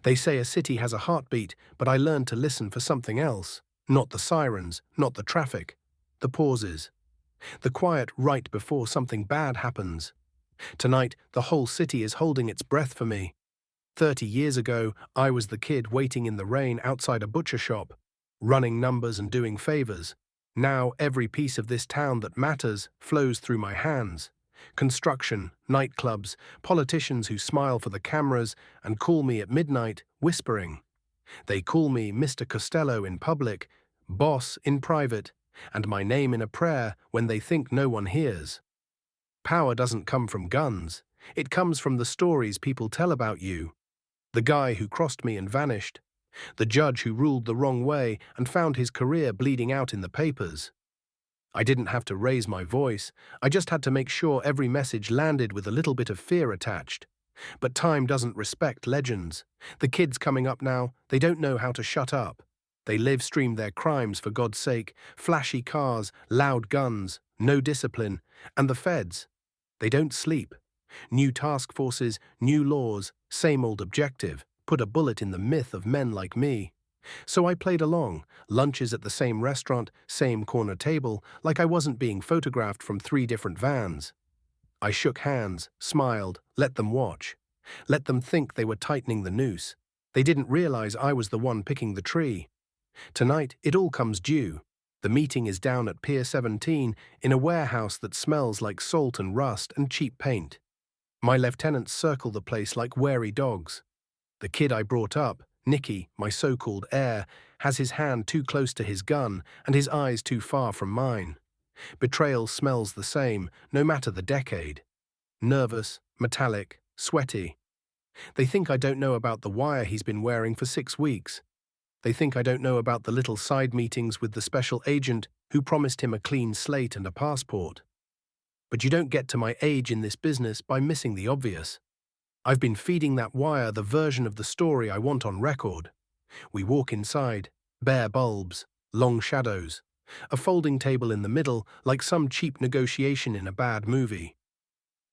They say a city has a heartbeat, but I learned to listen for something else. Not the sirens, not the traffic. The pauses. The quiet right before something bad happens. Tonight, the whole city is holding its breath for me. 30 years ago, I was the kid waiting in the rain outside a butcher shop, running numbers and doing favors. Now, every piece of this town that matters flows through my hands. Construction, nightclubs, politicians who smile for the cameras and call me at midnight, whispering. They call me Mr. Costello in public, boss in private, and my name in a prayer when they think no one hears. Power doesn't come from guns. It comes from the stories people tell about you. The guy who crossed me and vanished. The judge who ruled the wrong way and found his career bleeding out in the papers. I didn't have to raise my voice. I just had to make sure every message landed with a little bit of fear attached. But time doesn't respect legends. The kids coming up now, they don't know how to shut up. They live stream their crimes for God's sake. Flashy cars, loud guns, no discipline. And the feds. They don't sleep. New task forces, new laws, same old objective. Put a bullet in the myth of men like me. So I played along, lunches at the same restaurant, same corner table, like I wasn't being photographed from 3 different vans. I shook hands, smiled, let them watch. Let them think they were tightening the noose. They didn't realize I was the one picking the tree. Tonight, it all comes due. The meeting is down at Pier 17 in a warehouse that smells like salt and rust and cheap paint. My lieutenants circle the place like wary dogs. The kid I brought up, Nicky, my so-called heir, has his hand too close to his gun and his eyes too far from mine. Betrayal smells the same, no matter the decade. Nervous, metallic, sweaty. They think I don't know about the wire he's been wearing for 6 weeks. They think I don't know about the little side meetings with the special agent who promised him a clean slate and a passport. But you don't get to my age in this business by missing the obvious. I've been feeding that wire the version of the story I want on record. We walk inside, bare bulbs, long shadows, a folding table in the middle like some cheap negotiation in a bad movie.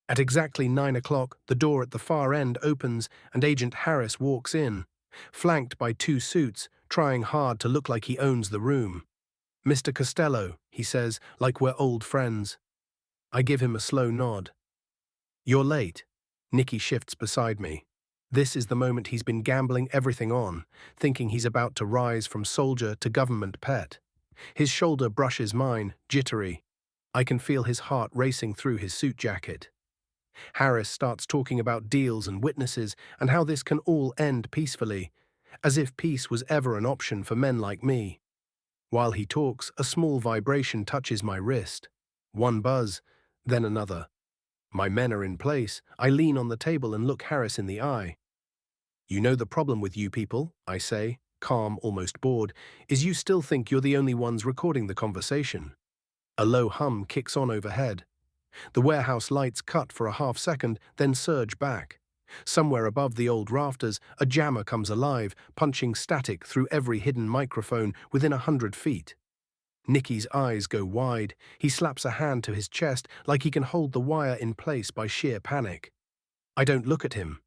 At exactly 9 o'clock, the door at the far end opens and Agent Harris walks in, flanked by 2 suits, trying hard to look like he owns the room. "Mr. Costello," he says, like we're old friends. I give him a slow nod. "You're late." Nicky shifts beside me. This is the moment he's been gambling everything on, thinking he's about to rise from soldier to government pet. His shoulder brushes mine, jittery. I can feel his heart racing through his suit jacket. Harris starts talking about deals and witnesses and how this can all end peacefully, as if peace was ever an option for men like me. While he talks, a small vibration touches my wrist. One buzz, then another. My men are in place. I lean on the table and look Harris in the eye. "You know the problem with you people," I say, calm, almost bored, "is you still think you're the only ones recording the conversation." A low hum kicks on overhead. The warehouse lights cut for a half-second, then surge back. Somewhere above the old rafters, a jammer comes alive, punching static through every hidden microphone within 100 feet. Nicky's eyes go wide. He slaps a hand to his chest like he can hold the wire in place by sheer panic. I don't look at him.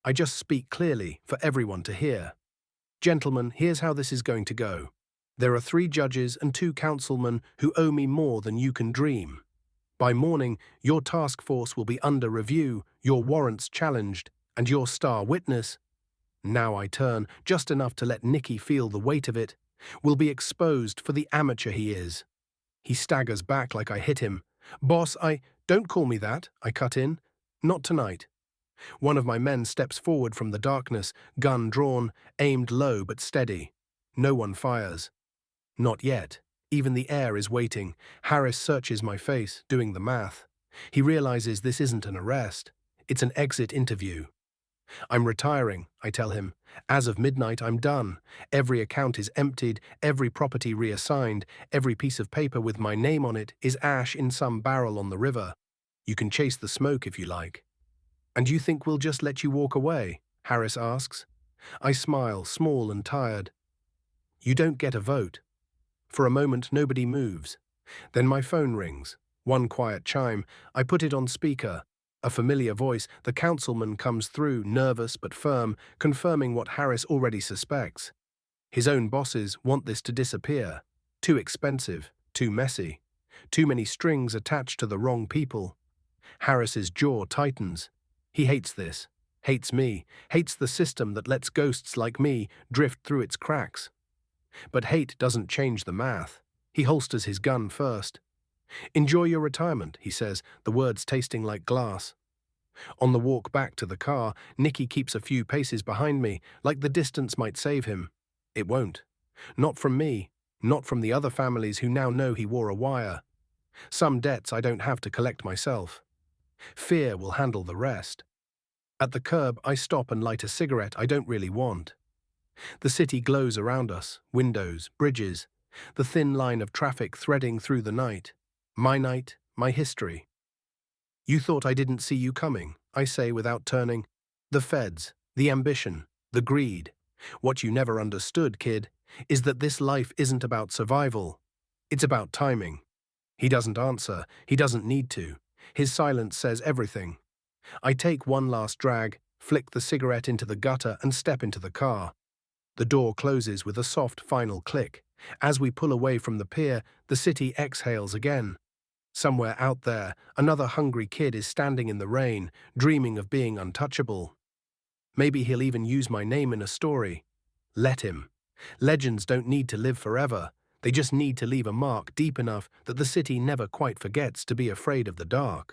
I just speak clearly for everyone to hear. "Gentlemen, here's how this is going to go. There are 3 judges and 2 councilmen who owe me more than you can dream. By morning, your task force will be under review, your warrants challenged, and your star witness," now I turn, just enough to let Nicky feel the weight of it, "will be exposed for the amateur he is." He staggers back like I hit him. "Boss, don't call me that," I cut in. "Not tonight." One of my men steps forward from the darkness, gun drawn, aimed low but steady. No one fires. Not yet. Even the air is waiting. Harris searches my face, doing the math. He realizes this isn't an arrest. It's an exit interview. "I'm retiring," I tell him. "As of midnight, I'm done. Every account is emptied, every property reassigned, every piece of paper with my name on it is ash in some barrel on the river. You can chase the smoke if you like." "And you think we'll just let you walk away?" Harris asks. I smile, small and tired. "You don't get a vote." For a moment, nobody moves. Then my phone rings. One quiet chime. I put it on speaker. A familiar voice, the councilman comes through, nervous but firm, confirming what Harris already suspects. His own bosses want this to disappear. Too expensive, too messy, too many strings attached to the wrong people. Harris's jaw tightens. He hates this, hates me, hates the system that lets ghosts like me drift through its cracks. But hate doesn't change the math. He holsters his gun first. "Enjoy your retirement," he says, the words tasting like glass. On the walk back to the car, Nicky keeps a few paces behind me, like the distance might save him. It won't. Not from me, not from the other families who now know he wore a wire. Some debts I don't have to collect myself. Fear will handle the rest. At the curb, I stop and light a cigarette I don't really want. The city glows around us, windows, bridges, the thin line of traffic threading through the night. My night, my history. "You thought I didn't see you coming," I say without turning. "The feds, the ambition, the greed. What you never understood, kid, is that this life isn't about survival. It's about timing." He doesn't answer. He doesn't need to. His silence says everything. I take one last drag, flick the cigarette into the gutter and step into the car. The door closes with a soft final click. As we pull away from the pier, the city exhales again. Somewhere out there, another hungry kid is standing in the rain, dreaming of being untouchable. Maybe he'll even use my name in a story. Let him. Legends don't need to live forever. They just need to leave a mark deep enough that the city never quite forgets to be afraid of the dark.